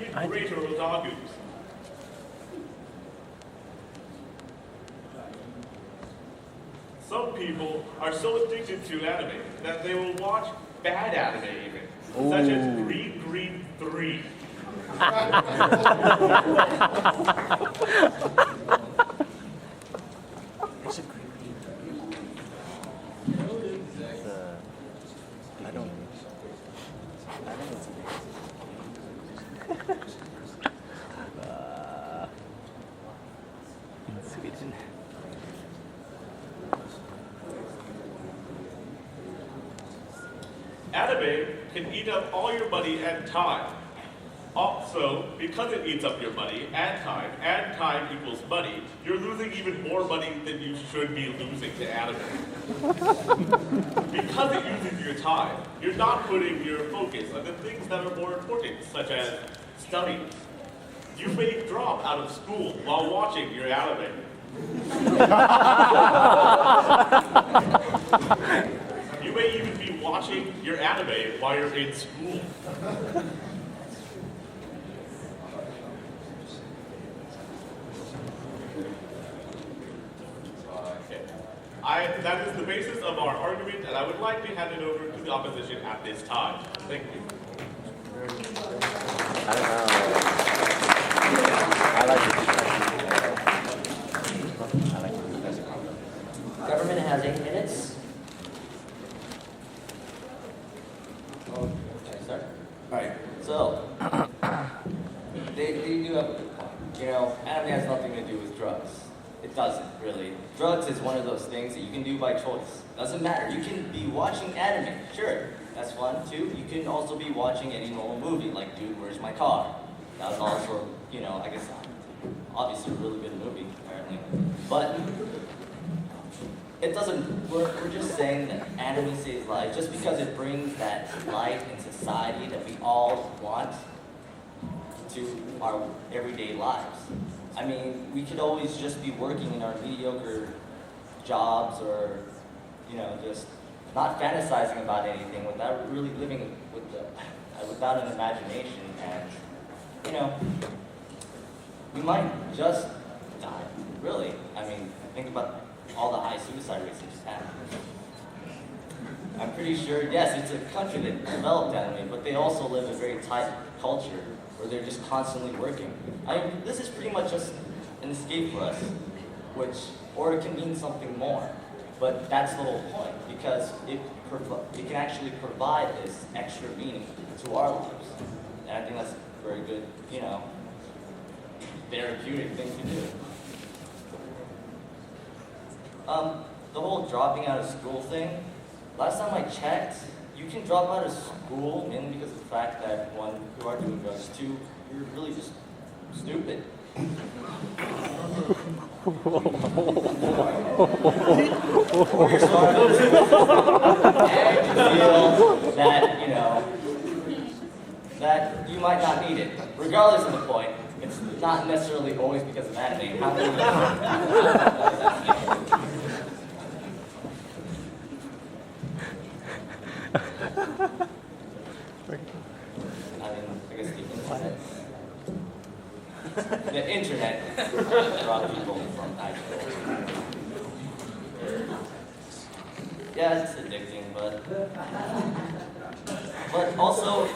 even greater otakus. Some people are so addicted to anime that they will watch bad anime even, such as Green Green 3. In Sweden. Anime can eat up all your money and time. Also, because it eats up your money and time equals money, you're losing even more money than you should be losing to anime. Because it uses your time, you're not putting your focus on the things that are more important, such as studies. You may drop out of school while watching your anime. You may even be watching your anime while you're in school. That is the basis of our argument, and I would like to hand it over to the opposition at this time. Thank you. I don't know. I like it. Government has 8 minutes. Oh, can I start? Alright, so they do have a good point. You know, anime has nothing to do with drugs. It doesn't, really. Drugs is one of those things that you can do by choice. Doesn't matter. You can be watching anime, sure, that's fun too. You can also be watching any normal movie, like Dude, Where's My Car? That was also, you know, I guess, obviously a really good movie, apparently. But it doesn't, we're just saying that anime saves lives just because it brings that light in society that we all want to our everyday lives. I mean, we could always just be working in our mediocre jobs or, you know, just not fantasizing about anything without really living without an imagination, and, you know, we might just die, really. I mean, think about all the high suicide rates that just happened. I'm pretty sure, yes, it's a country that developed anime, but they also live a very tight culture where they're just constantly working. This is pretty much just an escape for us, or it can mean something more. But that's the whole point, because it can actually provide this extra meaning to our lives. And I think that's a very good, you know, therapeutic thing to do. The whole dropping out of school thing, last time I checked, you can drop out of school mainly because of the fact that, one, you are doing drugs, two, you're really just stupid. Or you're smart and you feel that, you know, that you might not need it. Regardless of the point, it's not necessarily always because of anime. How many I guess the internet brought people from high school. Yeah, it's addicting, but also I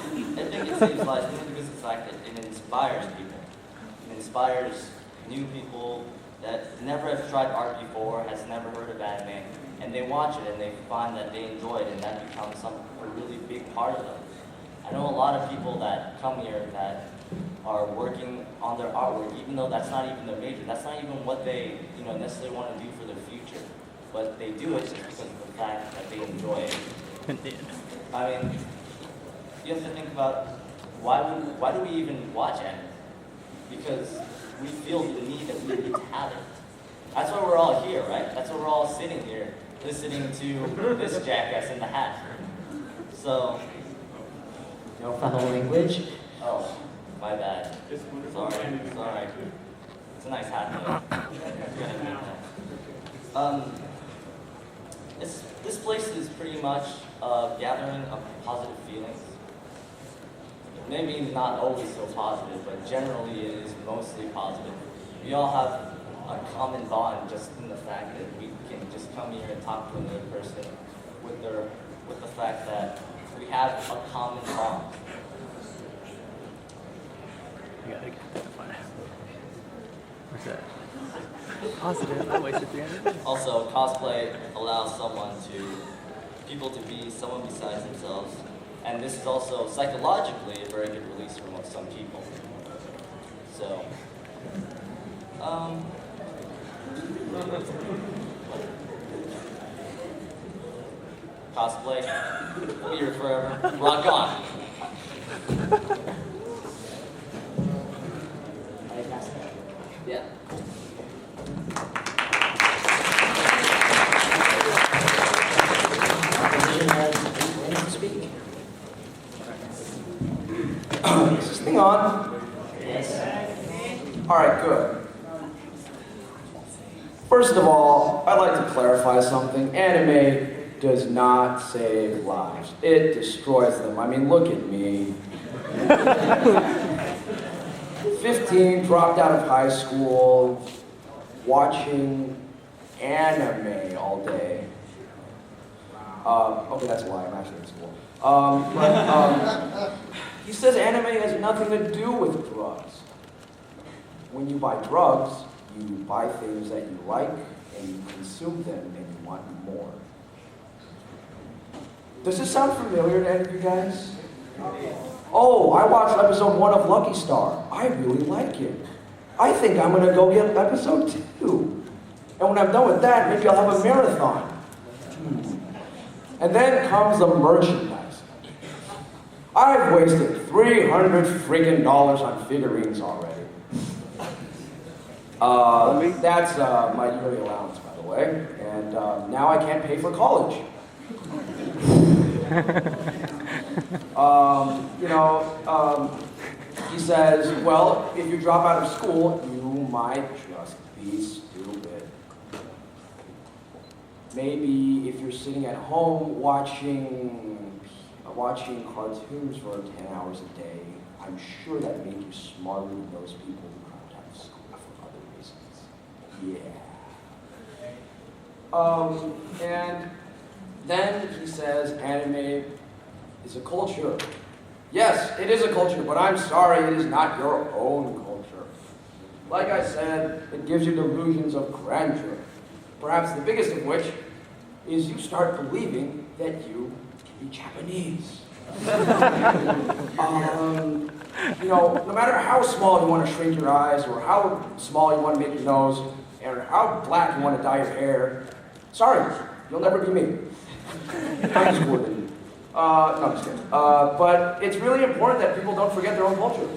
think it saves lives because of the fact that it inspires people. It inspires new people that never have tried art before, has never heard of anime, and they watch it and they find that they enjoy it, and that becomes a really big part of them. I know a lot of people that come here that are working on their artwork, even though that's not even their major. That's not even what they, you know, necessarily want to do for their future. But they do it just because of the fact that they enjoy it. I mean, you have to think about why do we even watch anime? Because we feel the need that we need to have it. That's why we're all here, right? That's why we're all sitting here, listening to this jackass in the hat. So, No fellow language. oh, my bad. Sorry. It's a nice hat though. This place is pretty much a gathering of positive feelings. maybe not always so positive, but generally it is mostly positive. We all have a common bond just in the fact that we can just come here and talk to another person with the fact that we have a common bond. You gotta get that fine. What's that? Positive. I wasted 300. Also, cosplay allows people to be someone besides themselves, and this is also psychologically a very good release for some people. So, cosplay, be here forever. Rock on. Yeah. Opposition has 8 minutes to speak. Is this thing on? Yes. Alright, good. First of all, I'd like to clarify something. Anime does not save lives. It destroys them. I mean, look at me. 15, dropped out of high school, watching anime all day. Okay, that's a lie. I'm actually in school. He says anime has nothing to do with drugs. When you buy drugs, you buy things that you like, and you consume them, and you want more. Does this sound familiar to any of you guys? Oh, I watched episode 1 of Lucky Star. I really like it. I think I'm gonna go get episode 2. And when I'm done with that, maybe I'll have a marathon. And then comes the merchandise. I've wasted $300 freaking on figurines already. That's my yearly allowance, by the way. And now I can't pay for college. He says, well, if you drop out of school, you might just be stupid. Maybe if you're sitting at home watching cartoons for 10 hours a day, I'm sure that made you smarter than those people who dropped out of school for other reasons. Yeah. And then he says anime is a culture. Yes, it is a culture, but I'm sorry, it is not your own culture. Like I said, it gives you delusions of grandeur. Perhaps the biggest of which is you start believing that you can be Japanese. No matter how small you want to shrink your eyes, or how small you want to make your nose, or how black you want to dye your hair, sorry, you'll never be me. I'm just wording. No, I'm just kidding. But it's really important that people don't forget their own culture.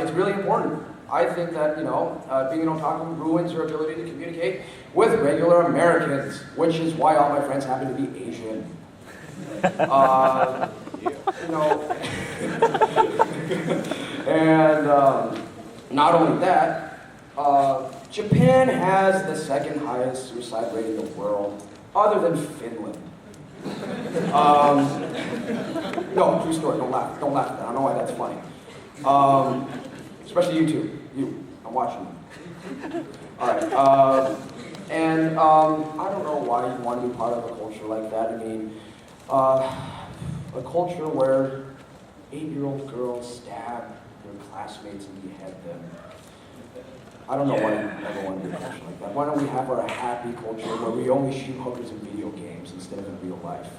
It's really important. I think that, being an otaku ruins your ability to communicate with regular Americans, which is why all my friends happen to be Asian. And not only that, Japan has the second highest suicide rate in the world, other than Finland. No, true story. Don't laugh. Don't laugh at that. I don't know why that's funny. Especially you two. I'm watching you. All right. I don't know why you want to be part of a culture like that. I mean, a culture where 8-year-old girls stab their classmates and behead them. I don't know why you ever want to be a culture like that. Why don't we have our happy culture where we only shoot hookers in video games instead of in real life?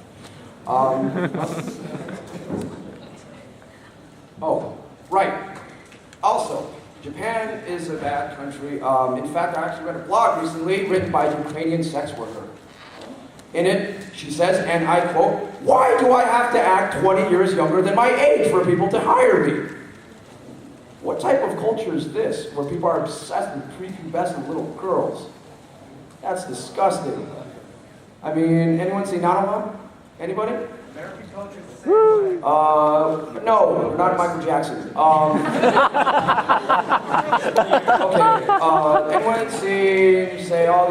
Oh, right. Also, Japan is a bad country. In fact, I actually read a blog recently written by a Ukrainian sex worker. In it, she says, and I quote, "Why do I have to act 20 years younger than my age for people to hire me?" What type of culture is this, where people are obsessed with prepubescent little girls? That's disgusting. I mean, anyone see Nanoma? Anybody? American culture is the same way. No, not Michael Jackson. Okay. Anyone see all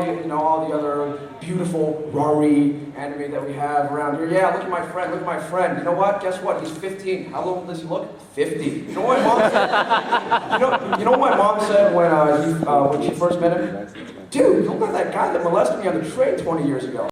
the other beautiful Rory anime that we have around here. Yeah, look at my friend, look at my friend. You know what? Guess what? He's 15. How old does he look? 50. You know what mom said? You know what my mom said when she first met him? Dude, you look like that guy that molested me on the train 20 years ago.